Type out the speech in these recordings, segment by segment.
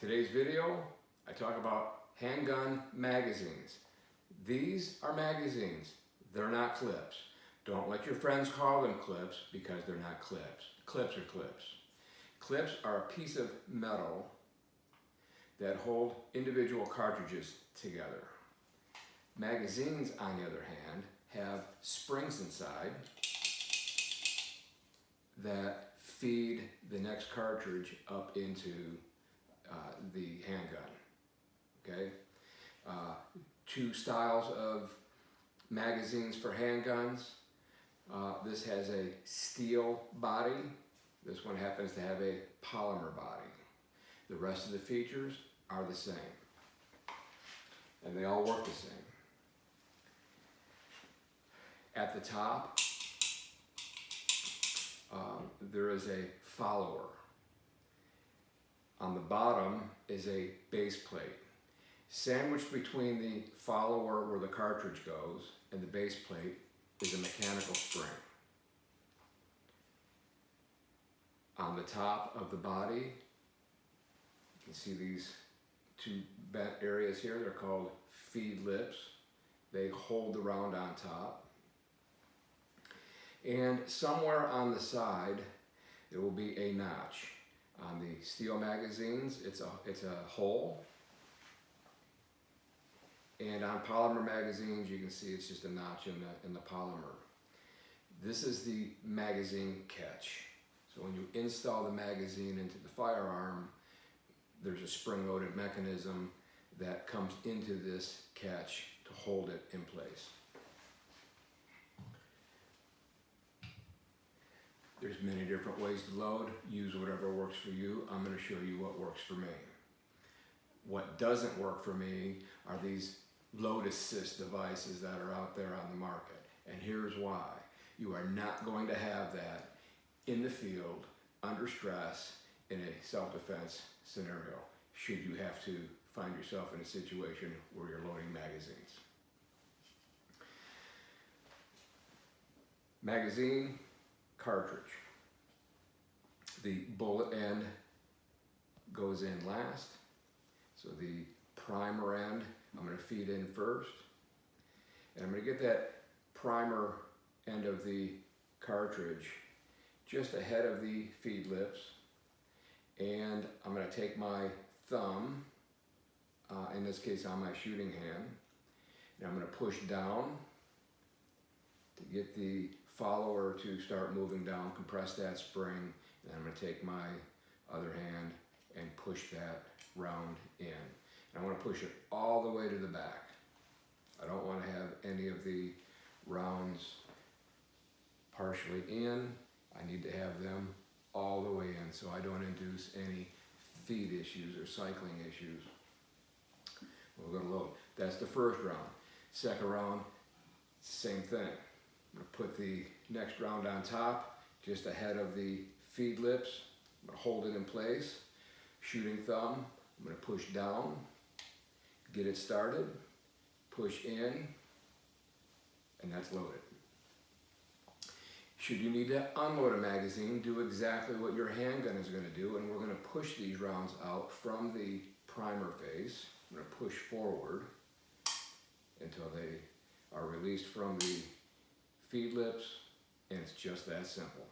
Today's video, I talk about handgun magazines. These are magazines. They're not clips. Don't let your friends call them clips because they're not clips. Clips are clips. Clips are a piece of metal that hold individual cartridges together. Magazines, on the other hand, have springs inside that feed the next cartridge up into the handgun. Okay? Two styles of magazines for handguns. This has a steel body. This one happens to have a polymer body. The rest of the features are the same. And they all work the same. At the top, there is a follower. On the bottom is a base plate. Sandwiched between the follower where the cartridge goes and the base plate is a mechanical spring. On the top of the body, you can see these two bent areas here. They're called feed lips. They hold the round on top. And somewhere on the side, there will be a notch. On the steel magazines, it's a hole. And on polymer magazines, you can see it's just a notch in the polymer. This is the magazine catch. So when you install the magazine into the firearm, there's a spring-loaded mechanism that comes into this catch to hold it in place. There's many different ways to load. Use whatever works for you. I'm going to show you what works for me. What doesn't work for me are these load assist devices that are out there on the market. And here's why. You are not going to have that in the field, under stress, in a self-defense scenario, should you have to find yourself in a situation where you're loading magazines. Magazine, cartridge. The bullet end goes in last. So the primer end, I'm going to feed in first. And I'm going to get that primer end of the cartridge just ahead of the feed lips. And I'm going to take my thumb, in this case on my shooting hand, and I'm going to push down to get the follower to start moving down, compress that spring, and I'm going to take my other hand and push that round in. And I want to push it all the way to the back. I don't want to have any of the rounds partially in. I need to have them all the way in so I don't induce any feed issues or cycling issues. We're going to load. That's the first round. Second round, same thing. I'm going to put the next round on top, just ahead of the feed lips. I'm going to hold it in place. Shooting thumb, I'm going to push down, get it started, push in, and that's loaded. Should you need to unload a magazine, do exactly what your handgun is going to do, and we're going to push these rounds out from the primer phase. I'm going to push forward until they are released from the feed lips, and it's just that simple.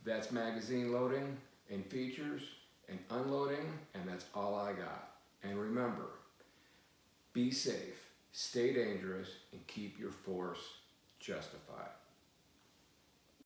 That's magazine loading and features and unloading, and that's all I got. And remember, be safe, stay dangerous, and keep your force justified.